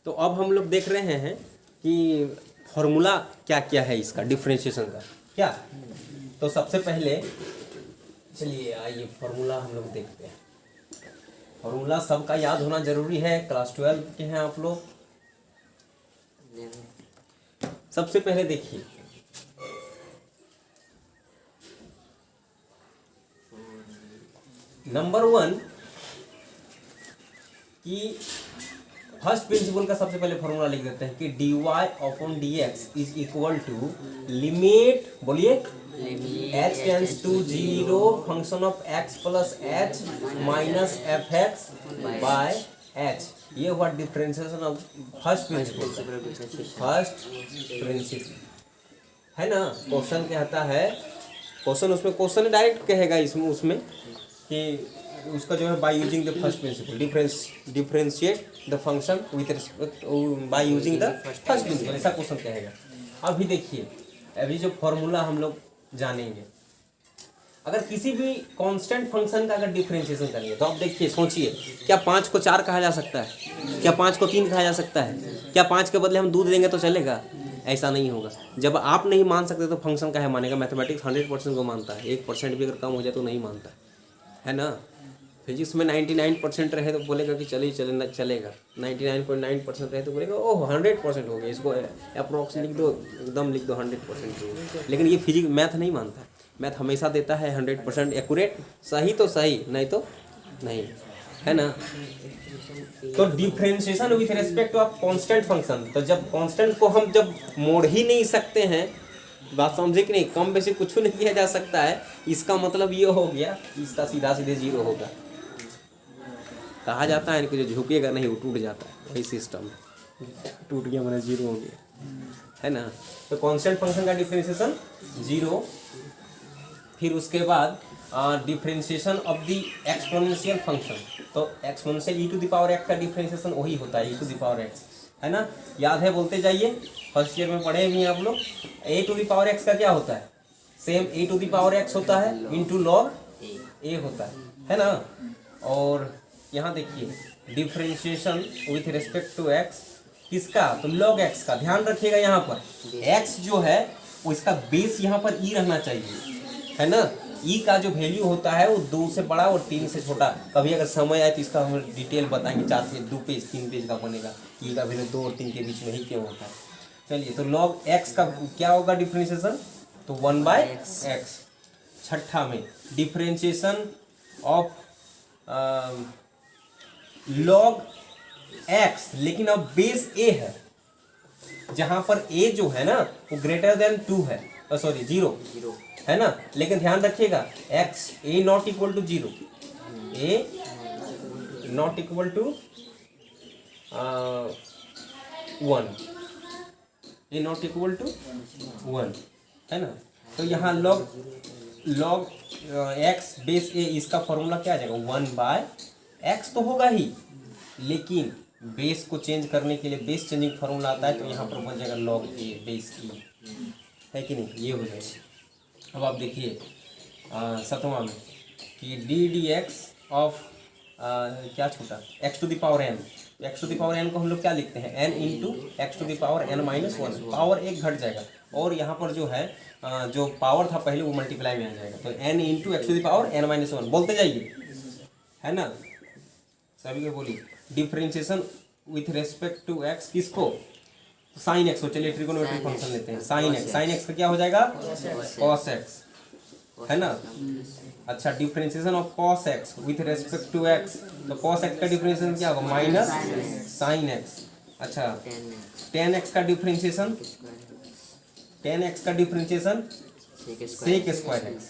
तो अब हम लोग देख रहे हैं कि फॉर्मूला क्या क्या है इसका डिफरेंशिएशन का क्या। तो सबसे पहले चलिए आइए फॉर्मूला हम लोग देखते हैं। फॉर्मूला सबका याद होना जरूरी है, क्लास 12 के हैं आप लोग। सबसे पहले देखिए नंबर 1 कि फर्स्ट प्रिंसिपल का सबसे पहले फॉर्मूला लिख देते हैं कि dy upon dx is equal to limit, बोलिए, h tends to 0 function of x plus h minus fx by h। ये हुआ differentiation of first principle. First principle है ना। क्वेश्चन कहता है, क्वेश्चन उसमें क्वेश्चन डायरेक्ट कहेगा इसमें उसमें कि उसका जो है by using the first principle differentiate the function with respect by using the first principle, ऐसा क्वेश्चन कहेगा। अभी देखिए, अभी जो फॉर्मूला हम लोग जानेंगे, अगर किसी भी कांस्टेंट फंक्शन का अगर डिफरेंशिएशन करेंगे तो आप देखिए, सोचिए, क्या 5 को 4 कहा जा सकता है? क्या 5 को 3 कहा जा सकता है? क्या 5 के बदले हम दूध देंगे तो चलेगा? ऐसा नहीं होगा। जब आप नहीं मान सकते तो फंक्शन का है मानेगा। मैथमेटिक्स 100% को मानता है, 1% भी अगर कम हो जाए तो नहीं मानता है ना। फिजिक्स में 99% रहे तो बोलेगा कि चलिए चलेगा, 99.9% रहे तो बोलेगा ओह 100% हो गया, इसको अप्रॉक्स लिख दो, एकदम लिख दो 100%। लेकिन ये फिजिक्स मैथ नहीं मानता। मैथ हमेशा देता है 100% एक्यूरेट, सही तो सही, नहीं तो नहीं, है ना। तो differentiation with respect to constant function, तो जब कांस्टेंट को हम जब मोड़ ही नहीं सकते हैं, बात समझे कि नहीं, कम बेसी कुछ नहीं किया जा सकता है, इसका मतलब ये हो गया इसका सीधा सीधे 0 होगा। कहा जाता है कि जो झुकेगा नहीं वो टूट जाता है, वही सिस्टम टूट गया मैंने 0 हो गया, है ना। तो कांस्टेंट फंक्शन का डिफरेंशिएशन 0। फिर उसके बाद differentiation of the exponential function, तो exponential e to the power x का डिफरेंशिएशन वही होता है, e to the power x, है ना। याद है, बोलते जाइए, फर्स्ट ईयर में पढ़े भी आप लोग। a to the power x का क्या होता है? Same a to the power x होता है इनटू log a होता है ना। और यहाँ देखिए differentiation with respect to x किसका? तो log x का। ध्यान रखिएगा, यहाँ पर x जो है वो इसका बेस यहाँ पर e रहना चाहिए, है ना। e का जो वैल्यू होता है वो 2 से बड़ा और 3 से छोटा। कभी अगर समय आए तो इसका हम डिटेल बताएंगे, 4 पेज 2 पेज 3 पेज का बनेगा, e का वैल्यू 2 और 3 के बीच में ही क्यों होता है। चलिए, तो log x का क्या होगा डिफरेंशिएशन? तो 1/x। छठा में डिफरेंशिएशन ऑफ log x, लेकिन अब बेस a है, जहां पर a जो है ना वो ग्रेटर देन 2 है, सॉरी 0 है ना। लेकिन ध्यान रखिएगा x a not equal to 0, a not equal to 1, a not equal to 1, है ना। तो यहाँ log x बेस a, इसका फॉर्मूला क्या आ जाएगा? 1/x तो होगा ही, लेकिन बेस को चेंज करने के लिए बेस चेंजिंग फार्मूला आता है, तो यहाँ पर बन जाएगा log a बेस e, है कि नहीं, ये हो जाएगा। अब आप देखिए 7वां में कि ddx ऑफ क्या छूटा? x to the power n। x to the power n को हम लोग क्या लिखते हैं? n into x to the power n minus 1। Power 1 घट जाएगा और यहाँ पर जो है जो पावर था पहले वो मल्टीप्लाई में आ जाएगा, तो n into x to the power n minus 1। बोलते जाइए, है ना, सभी के बोलिए। Differentiation with respect to x किसको? साइन एक्स को। चलिए ट्रिगोनोमेट्रिक फंक्शन लेते हैं, साइन एक्स। साइन एक्स का क्या हो जाएगा? कॉस एक्स, है ना। अच्छा, differentiation of cos x with respect to x, तो कॉस एक्स का डिफरेंशिएशन क्या होगा? Minus sine x. अच्छा, टेन एक्स का डिफरेंशिएशन, टेन एक्स का डिफरेंशिएशन सेक स्क्वायर एक्स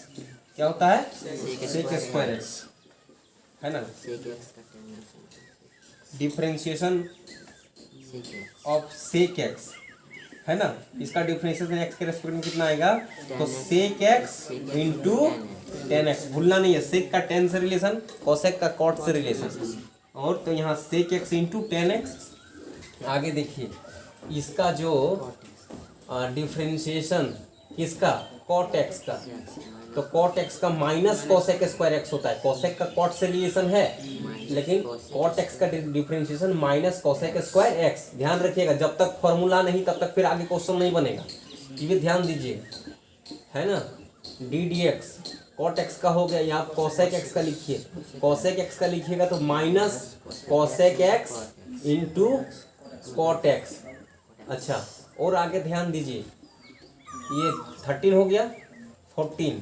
क्या होता है? सेक स्क्वायर एक्स, है ना। डिफरेंशिएशन ऑफ सेक एक्स, है ना, इसका डिफरेंशिएशन एक्स के रेस्पेक्ट में कितना आएगा? तो sec x into tan x. भूलना नहीं है, सेक का टेन से रिलेशन, कोसेक का कॉट से रिलेशन, और तो यहाँ sec x into tan x. आगे देखिए, इसका जो डिफरेंशिएशन किसका? कॉट एक्स का, तो कॉट एक्स का माइनस कोसेक स्क्वायर एक्स होता है। कोसेक का कॉट से रिलेशन है, लेकिन cot x का differentiation minus cosec square x. ध्यान रखिएगा, जब तक फॉर्मूला नहीं तब तक फिर आगे क्वेश्चन नहीं बनेगा, ये ध्यान दीजिए, है ना। D d x cot x का हो गया, यहाँ कोसेक एक्स का लिखिए, कोसेक एक्स का लिखिएगा तो minus cosec x into cot x. अच्छा, और आगे ध्यान दीजिए, ये 13 हो गया, 14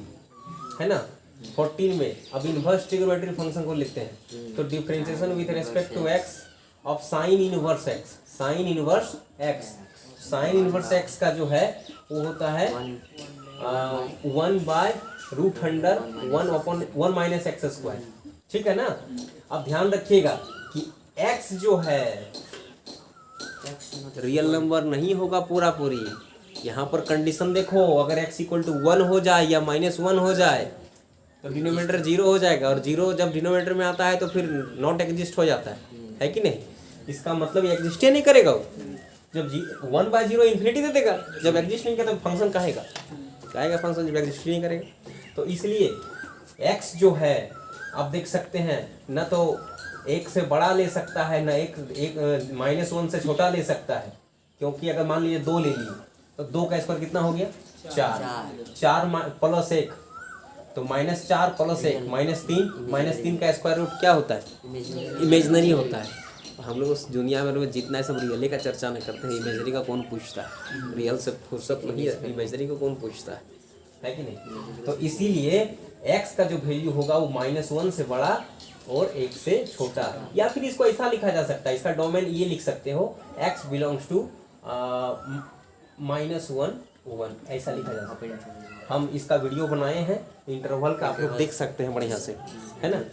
है ना। 14 में अब इन्वर्स ट्रिग्नोमेट्री फंक्शन को लिखते हैं, तो differentiation with respect to x of sine inverse x. Sine inverse x, sine inverse x का जो है वो होता है 1/√1 माइनस एक्स स्क्वायर, ठीक है ना। अब ध्यान रखिएगा कि x जो है रियल नंबर नहीं होगा पूरा पूरी। यहाँ पर कंडीशन देखो, अगर x इक्वल टू 1 हो जाए या -1 हो जाए तो डिनोमिनेटर 0 हो जाएगा, और 0 जब डिनोमिनेटर में आता है तो फिर नॉट एग्जिस्ट हो जाता है कि नहीं। इसका मतलब एग्जिस्ट ही नहीं करेगा वो, जब 1/0 इन्फिनिटी दे देगा, जब एग्जिस्ट नहीं करेगा तो फंक्शन कहेगा फंक्शन, जब एग्जिस्ट नहीं करेगा। तो इसलिए x जो है आप देख सकते हैं, न तो 1 से बड़ा ले सकता है, न एक -1 से छोटा ले सकता है, क्योंकि अगर मान लीजिए 2 ले लिए तो 2 का स्क्वायर कितना हो गया 4 प्लस 1, तो -4 प्लस 1 -3 का स्क्वायर रूट क्या होता है, इमेजनरी होता है। हम लोग उस दुनिया में जितना सब रियली का चर्चा नहीं करते हैं, इमेजनरी का कौन पूछता है, रियल से फुर्सत नहीं है, इमेजनरी को कौन पूछता है कि नहीं। तो इसीलिए x का जो वैल्यू होगा वो -1 से बड़ा और 1 से छोटा, या फिर इसको ऐसा लिखा जा सकता है, इसका डोमेन ये लिख सकते हो, x बिलोंग्स टू -1 ऐसा लिखा जा सकता है। हम इसका वीडियो बनाए हैं इंटरवल का, आप लोग देख सकते हैं बढ़िया से, है ना।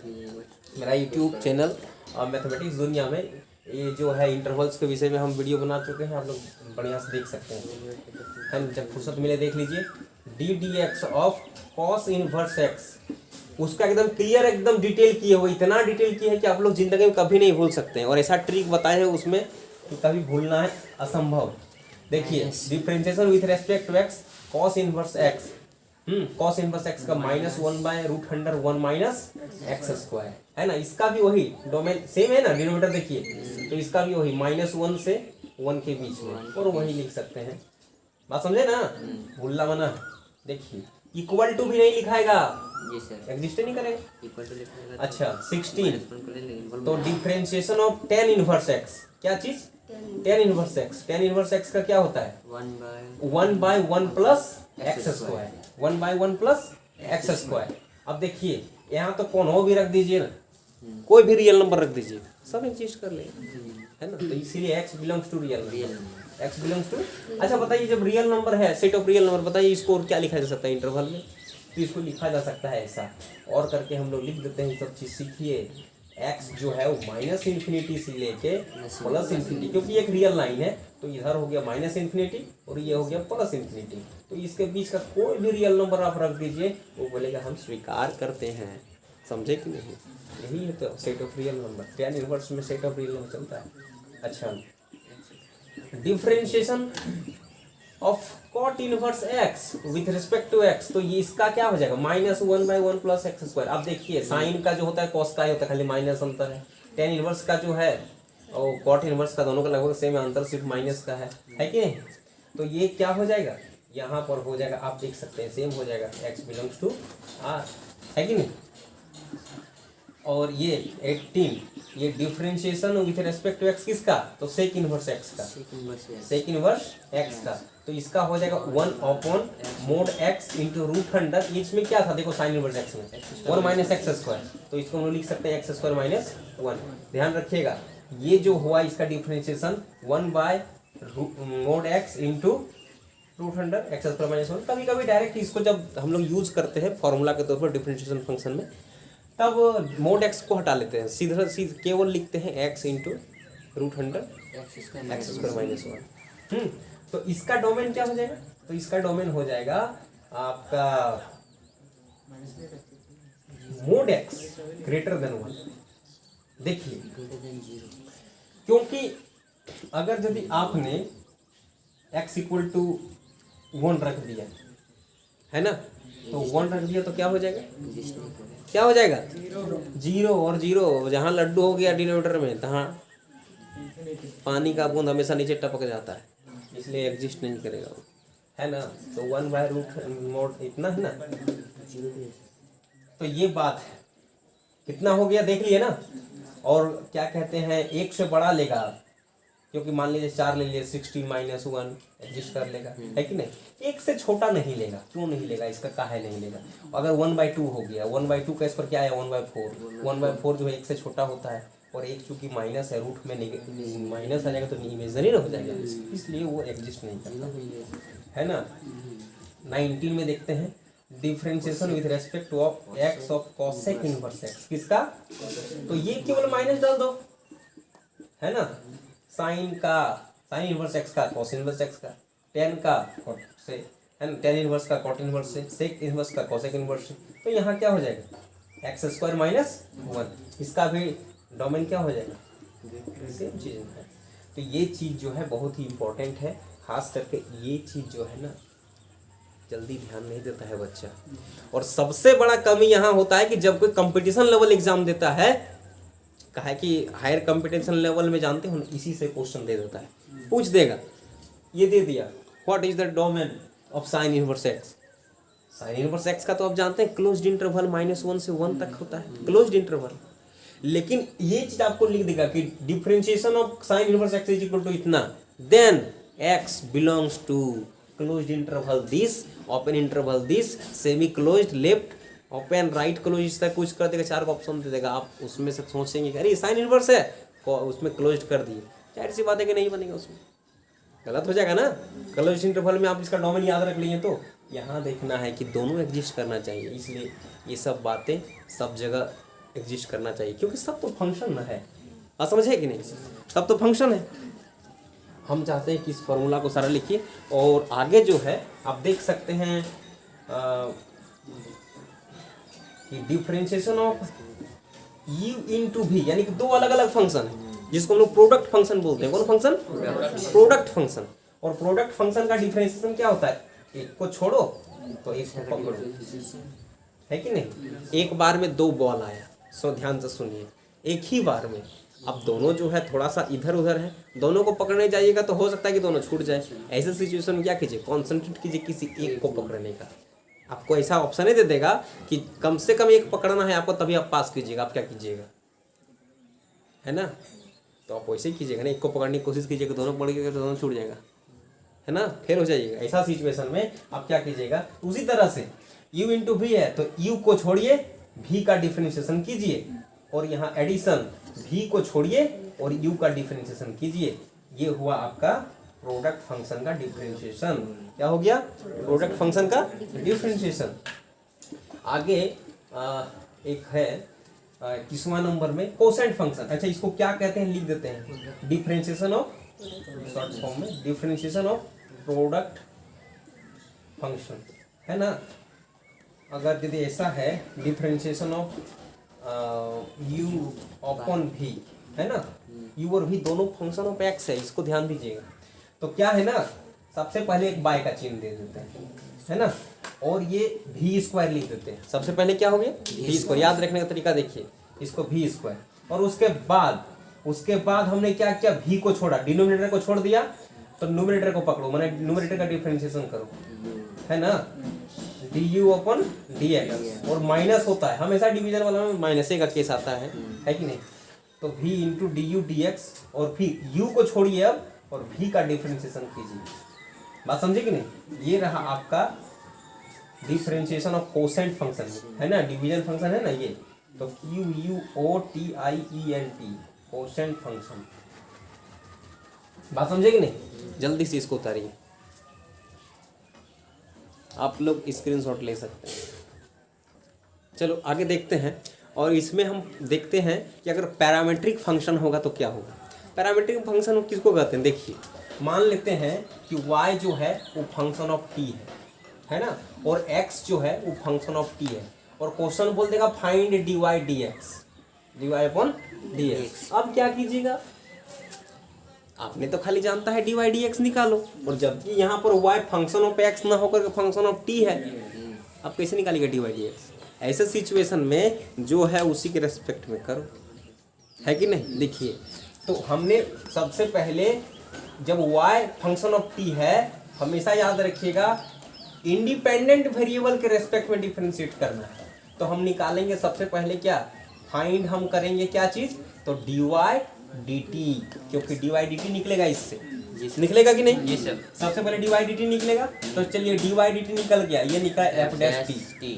मेरा यूट्यूब चैनल मैथमेटिक्स दुनिया में ये जो है इंटरवल्स के विषय में हम वीडियो बना चुके हैं, आप लोग बढ़िया से देख सकते हैं, है ना। जब फुर्सत मिले देख लीजिए। D d x of cos inverse x, उसका एकदम क्लियर, एकदम डिटेल किए हुए, इतना डिटेल किए है कि आप लोग जिंदगी में कभी नहीं भूल सकते हैं, और ऐसा ट्रिक बताए हैं उसमें कि कभी भूलना है असंभव। देखिए, differentiation with respect to x cos inverse x, cos inverse x का -1/√1 माइनस एक्स स्क्वायर, है ना। इसका भी वही डोमेन सेम है ना, डिनोमिनेटर देखिए, तो इसका भी वही -1 से 1 के बीच में, और वही लिख सकते हैं। बात समझे ना, भूलना मना। देखिए, इक्वल टू भी नहीं लिखाएगा, एग्जिस्ट नहीं करेगा, इक्वल टू लिखाएगा। अच्छा, 16, तो differentiation of tan inverse x, क्या चीज, tan inverse x. tan inverse x का क्या होता है 1/1 plus x square, 1/1 plus x square. अब देखिए, यहाँ तो कौन हो भी रख दीजिए ना, कोई भी रियल नंबर रख दीजिए, सब एग्जिस्ट कर लेगा, है ना। तो इसीलिए x belongs to real, x belongs to. अच्छा बताइए, जब रियल नंबर है, सेट ऑफ रियल नंबर, बताइए इसको और क्या लिखा जा सकता है इंटरवल में, तो इसको लिखा जा सकता है ऐसा, और करके हम लोग लिख देते हैं। सब चीज़ सीखिए, x जो है वो -∞ से लेके +∞, क्योंकि एक रियल लाइन है, तो इधर हो गया -∞ और ये हो गया +∞, तो इसके बीच का कोई भी रियल नंबर आप रख दीजिए, वो बोलेगा हम स्वीकार करते हैं, समझे कि नहीं। यही है तो set of real number, tan inverse में सेट ऑफ रियल नंबर चलता है। अच्छा, differentiation of cot inverse x with respect to x, तो ये इसका क्या हो जाएगा -1/1 प्लस एक्स स्क्वायर। अब देखिए, साइन का जो होता है कॉस का ही होता है, खाली माइनस अंतर है। tan इनवर्स का जो है और कॉट इनवर्स का दोनों का लगभग सेम अंतर, सिर्फ माइनस का है कि नहीं। तो ये क्या हो जाएगा, यहाँ पर हो जाएगा, आप देख सकते हैं सेम हो जाएगा, x बिलोंग्स टू r, है कि नहीं। और ये 18, ये differentiation with respect to x किसका, तो सेक इनवर्स एक्स का, सेक इनवर्स एक्स का, तो इसका हो जाएगा 1/mod x इंटू √100। इसमें क्या था, देखो साइन इनवर्स एक्स में 1 माइनस एक्स स्क्वायर, तो इसको हम लोग लिख सकते हैं x स्क्वायर -1। ध्यान रखिएगा, ये जो हुआ इसका differentiation 1/mod x into √100 x square -1। कभी कभी डायरेक्ट इसको जब हम लोग यूज करते हैं फॉर्मूला के तौर पर डिफरेंशिएशन फंक्शन में, तब mod x को हटा लेते हैं, सीधे केवल लिखते हैं x इंटू √100 x स्क्वायर -1। तो इसका डोमेन क्या हो जाएगा, तो इसका डोमेन हो जाएगा आपका mod x ग्रेटर देन 1। देखिए, क्योंकि अगर यदि आपने x इक्वल टू 1 रख दिया है ना, तो 1 रख दिया तो क्या हो जाएगा, क्या हो जाएगा? जीरो। और जीरो जहाँ लड्डू हो गया डिनोमिनेटर में, तहाँ पानी का बूंद हमेशा नीचे टपक जाता है, इसलिए एग्जिस्ट नहीं करेगा वो, है ना। तो 1/√mod इतना है ना। तो ये बात है, कितना हो गया देख लिए ना। और क्या कहते हैं, एक से बड़ा लेगा, क्योंकि मान लीजिए 4 ले लिए, 60 - 1 एडजस्ट कर लेगा, है कि नहीं। एक से छोटा नहीं लेगा, क्यों नहीं लेगा, इसका काहे नहीं लेगा। अगर 1/2 हो गया, 1/2 का इस पर क्या है 1/4, 1/4 जो है एक से छोटा होता है, और एक चूंकि माइनस है, रूट में माइनस आ जाएगा तो इमेजिनरी हो जाएगा, इसलिए वो एग्जिस्ट नहीं करता, है ना। 19 में देखते हैं, differentiation with respect of x of cosec inverse x, किसका? तो ये केवल माइनस डाल दो, है ना। साइन का साइन इनवर्स एक्स का कॉस इनवर्स एक्स का, टेन का कॉट से, है ना, टेन इनवर्स का कॉट इनवर्स से, सेक इनवर्स का कॉसेक इनवर्स से। तो यहाँ क्या हो जाएगा x² - 1, इसका भी डोमेन क्या हो जाएगा, सेम चीज है। तो ये चीज जो है बहुत ही इंपॉर्टेंट है, खास करके ये चीज जो है ना जल्दी ध्यान नहीं देता है बच्चा। और सबसे बड़ा कमी यहाँ होता है कि जब कोई कंपटीशन लेवल एग्जाम देता है, कहा है कि हायर कंपटीशन लेवल में जानते हो इसी से क्वेश्चन दे देता है, पूछ देगा। ये दे दिया, what is the domain of sine inverse x. Sine inverse x का तो आप जानते हैं क्लोज्ड इंटरवल -1 से 1 तक होता है, क्लोज्ड इंटरवल। लेकिन ये चीज आपको लिख देगा कि differentiation of sine inverse x is equal to इतना, then x belongs to closed interval this, open interval this, semi closed, left, open, right close, इस तरह कुछ कर देगा, 4 का ऑप्शन दे देगा। आप उसमें से सोचेंगे कि अरे साइन इनवर्स है, उसमें क्लोज कर दिए, जाहिर सी बात है कि नहीं बनेगा, उसमें गलत हो जाएगा ना। क्लोज इंटरवल में आप इसका डोमेन याद रख लिए, तो यहाँ देखना है कि दोनों एग्जिस्ट करना चाहिए, इसलिए ये सब बातें सब जगह एग्जिस्ट करना चाहिए, क्योंकि सब तो फंक्शन ना है। आप समझे कि नहीं, सब तो फंक्शन है। हम चाहते हैं कि इस फॉर्मूला को सारा लिखिए, और आगे जो है आप देख सकते हैं कि differentiation of u into v, यानी कि दो अलग अलग फंक्शन है जिसको हम लोग प्रोडक्ट फंक्शन बोलते हैं। कौन फंक्शन? Product function. और प्रोडक्ट फंक्शन का डिफरेंशिएशन क्या होता है, एक को छोड़ो तो एक को पकड़ो, है कि नहीं। एक बार में 2 बॉल आया, सो ध्यान से सुनिए, एक ही बार में। अब दोनों जो है थोड़ा सा इधर उधर है, दोनों को पकड़ने जाइएगा तो हो सकता है कि दोनों छूट जाए। ऐसे सिचुएशन में क्या कीजिए, कॉन्सेंट्रेट कीजिए किसी एक को पकड़ने का। आपको ऐसा ऑप्शन ही दे देगा कि कम से कम एक पकड़ना है आपको, तभी आप पास कीजिएगा। आप क्या कीजिएगा, है ना। तो आप वैसे ही कीजिएगा ना, एक को पकड़ने की कोशिश कीजिएगा, दोनों पकड़िएगा तो दोनों छूट जाएगा, है ना, फेल हो जाइएगा। ऐसा सिचुएशन में आप क्या कीजिएगा, उसी तरह से u इंटू वी है तो u को छोड़िए, v का डिफरेंशिएशन कीजिए, और यहाँ एडिशन v को छोड़िए और u का डिफरेंशिएशन कीजिए। ये हुआ आपका प्रोडक्ट फंक्शन का डिफरेंशिएशन। क्या हो गया, प्रोडक्ट फंक्शन का डिफरेंशिएशन। आगे एक है 21वां नंबर में कोसेंट फंक्शन। अच्छा, इसको क्या कहते हैं लिख देते हैं, डिफरेंशिएशन ऑफ, शॉर्ट फॉर्म में डिफरेंशिएशन ऑफ प्रोडक्ट फंक्शन, है ना। अगर यदि ऐसा है differentiation of u upon v, है ना, u और v दोनों फंक्शन ऑफ x है, इसको ध्यान दीजिएगा। तो क्या है ना, सबसे पहले एक बाय का चिन्ह दे देते हैं, है ना, और ये v² लिख देते हैं। सबसे पहले क्या हो गया, v²। याद रखने का तरीका देखिए, इसको v², और उसके बाद हमने क्या किया, v को छोड़ा, डिनोमिनेटर को छोड़ दिया, तो न्यूमरेटर को पकड़ो, माने न्यूमरेटर का डिफरेंशिएशन करो, है ना, du अपॉन dx। और माइनस होता है हमेशा, डिवीजन वाला में माइनस का केस आता है कि नहीं। तो v इंटू du dx, और फिर u को छोड़िए अब, और v का डिफरेंशिएशन कीजिए। बात समझे कि नहीं। ये रहा आपका डिफरेंशिएशन ऑफ कोसेंट फंक्शन, है ना, डिवीजन फंक्शन है ना ये। तो QUOTIENT कोसेंट फंक्शन। बात समझे कि नहीं, जल्दी से इसको उतारिए, आप लोग स्क्रीनशॉट ले सकते हैं। चलो आगे देखते हैं, और इसमें हम देखते हैं कि अगर पैरामीट्रिक फंक्शन होगा तो क्या होगा। पैरामीट्रिक फंक्शन किसको कहते हैं, देखिए मान लेते हैं कि y जो है वो फंक्शन ऑफ t है ना, और x जो है वो फंक्शन ऑफ t है, और क्वेश्चन बोल देगा फाइंड dy अपॉन dx। अब क्या कीजिएगा, आपने तो खाली जानता है dy dx निकालो, और जबकि यहाँ पर y फंक्शन ऑफ x ना होकर के फंक्शन ऑफ t है, आप कैसे निकालिएगा dy dx। ऐसे सिचुएशन में जो है उसी के रेस्पेक्ट में करो, है कि नहीं। देखिए तो हमने सबसे पहले जब y फंक्शन ऑफ t है, हमेशा याद रखिएगा इंडिपेंडेंट वेरिएबल के रेस्पेक्ट में डिफरेंशिएट करना है। तो हम निकालेंगे सबसे पहले क्या, फाइंड हम करेंगे क्या चीज, तो dy dt, क्योंकि dy dt निकलेगा इससे, निकलेगा कि नहीं। जी सर। सबसे पहले dy dt निकलेगा, तो चलिए dy dt निकल गया, ये निकला f डैश t,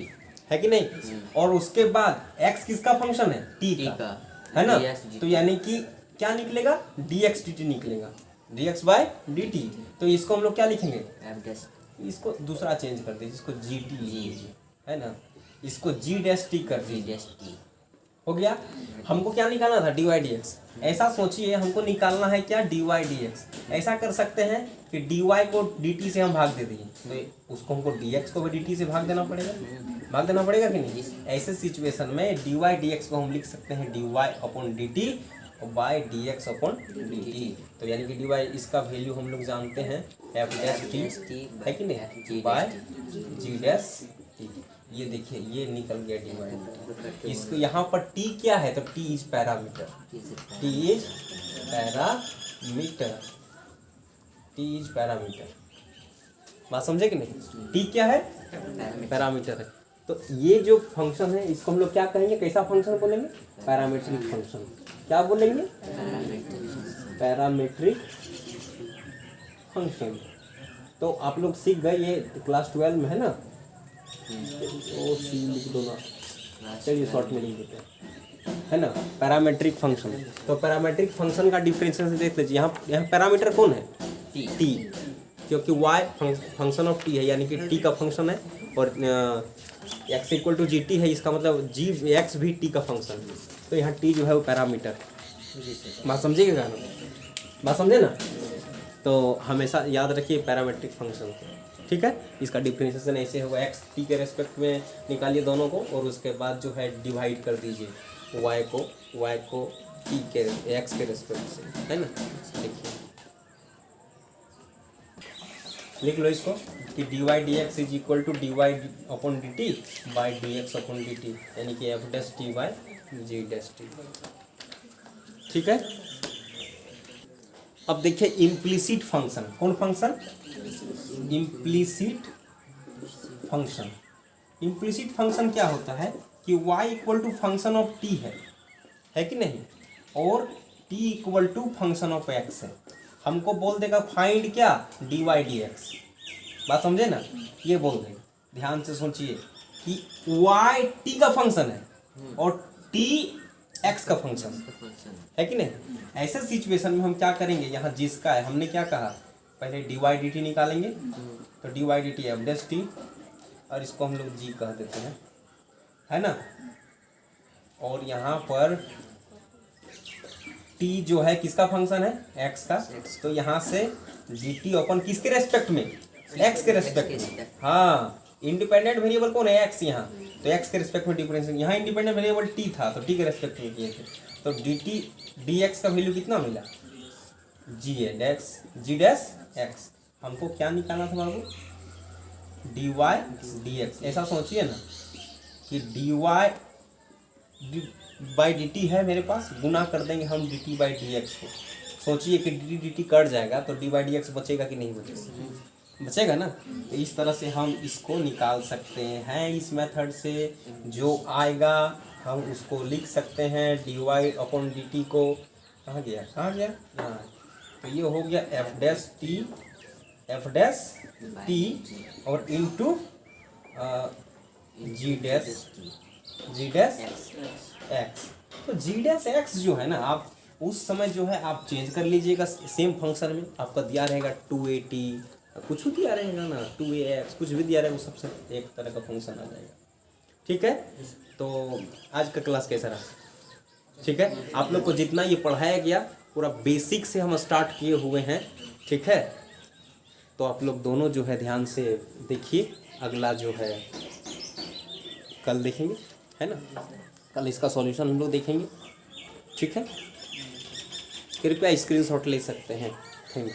है कि नहीं। और उसके बाद x किसका फंक्शन है, t का, है ना। तो यानी कि क्या निकलेगा, dx dt निकलेगा, dx by dt। तो इसको हम लोग क्या लिखेंगे, इसको दूसरा चेंज कर दीजिए, इसको gt लीजिए, है ना, इसको g डैश t कर दीजिए, हो गया। हमको क्या निकालना था, dy dx। ऐसा सोचिए हमको निकालना है क्या, dy dx। ऐसा कर सकते हैं कि dy को dt से हम भाग दे दिए, तो उसको हमको dx को भी dt से भाग देना पड़ेगा कि नहीं। ऐसे सिचुएशन में dy dx को हम लिख सकते हैं dy upon dt by dx upon dt। तो यानी कि dy इसका वैल्यू हम लोग जानते हैं f डैश t, है कि नहीं, बाय g डैश t। ये देखिए ये निकल गया dy। इसको यहाँ पर t क्या है, तो t is parameter, t is parameter, बात समझे कि नहीं। t क्या है, पैरामीटर है। तो ये जो फंक्शन है इसको हम लोग क्या कहेंगे, कैसा फंक्शन बोलेंगे, पैरामीट्रिक फंक्शन। क्या बोलेंगे, पैरामीट्रिक फंक्शन। तो आप लोग सीख गए, ये क्लास 12 में है ना, ओ सी लिख दो ना, चलिए शॉर्ट में लिख देते हैं, है ना, पैरामीट्रिक फंक्शन। तो पैरामीट्रिक फंक्शन का डिफरेंशिएशन देख लीजिए, यहाँ पैरामीटर कौन है, t, क्योंकि y फंक्शन ऑफ t है, यानी कि t का फंक्शन है, और x equal to G T है, इसका मतलब जी x भी t का फंक्शन है। तो यहाँ t जो है वो पैरामीटर, बात समझिएगा ना, बात समझे ना। तो हमेशा याद रखिए पैरामीट्रिक फंक्शन, ठीक है। इसका डिफरेंशिएशन ऐसे होगा, x t के रेस्पेक्ट में निकालिए दोनों को, और उसके बाद जो है डिवाइड कर दीजिए y को t के x के रेस्पेक्ट से, है ना। देखिए लिख लो इसको कि dy dx is equal to dy upon dt by dx upon dt, यानी कि f dash t by g dash t, ठीक है। अब देखिए इम्प्लिसिट फंक्शन, कौन function, implicit function. Implicit function क्या होता है कि y equal to function of t है कि नहीं, और t equal to function of x है। हमको बोल देगा फाइंड क्या, dy dx, बात समझे ना, ये बोल देगा। ध्यान से सोचिए कि y t का फंक्शन है और t x का फंक्शन है कि नहीं। ऐसे सिचुएशन में हम क्या करेंगे, यहाँ जिसका है, हमने क्या कहा, पहले dy dt निकालेंगे, तो dy dt f dash t, और इसको हम लोग g कह देते हैं, है ना। और यहाँ पर t जो है किसका फंक्शन है, x का, तो यहाँ से gt अपन किसके रेस्पेक्ट में, x के रेस्पेक्ट में। हाँ, इंडिपेंडेंट वेरिएबल कौन है, x यहाँ, तो x के रेस्पेक्ट में डिफरेंस, यहाँ इंडिपेंडेंट वेरिएबल t था, तो t के रेस्पेक्ट में किए थे। तो dt dx का वैल्यू कितना मिला, g डैश x। हमको क्या निकालना था बाबू, dy dx। ऐसा सोचिए ना कि dy बाई dt है मेरे पास, गुना कर देंगे हम dt बाई dx को। सोचिए कि dt कट जाएगा तो dy dx बचेगा कि नहीं बचेगा, बचेगा ना। तो इस तरह से हम इसको निकाल सकते हैं, इस मेथड से जो आएगा हम उसको लिख सकते हैं, dy अपॉन dt को, कहाँ गया हाँ, तो ये हो गया f डैश t और इनटू g डैश x। तो g डैश x जो है ना, आप उस समय जो है आप चेंज कर लीजिएगा, सेम फंक्शन में आपका दिया रहेगा 2at, कुछ भी दिया रहेगा ना, 2ax, कुछ भी दिया रहेगा, वो सबसे एक तरह का फंक्शन आ जाएगा, ठीक है। तो आज का क्लास कैसा रहा, ठीक है। आप लोग को जितना ये पढ़ाया गया पूरा बेसिक से हम स्टार्ट किए हुए हैं, ठीक है। तो आप लोग दोनों जो है ध्यान से देखिए, अगला जो है कल देखेंगे, है ना, कल इसका सॉल्यूशन हम लोग देखेंगे, ठीक है। कृपया स्क्रीनशॉट ले सकते हैं, थैंक यू।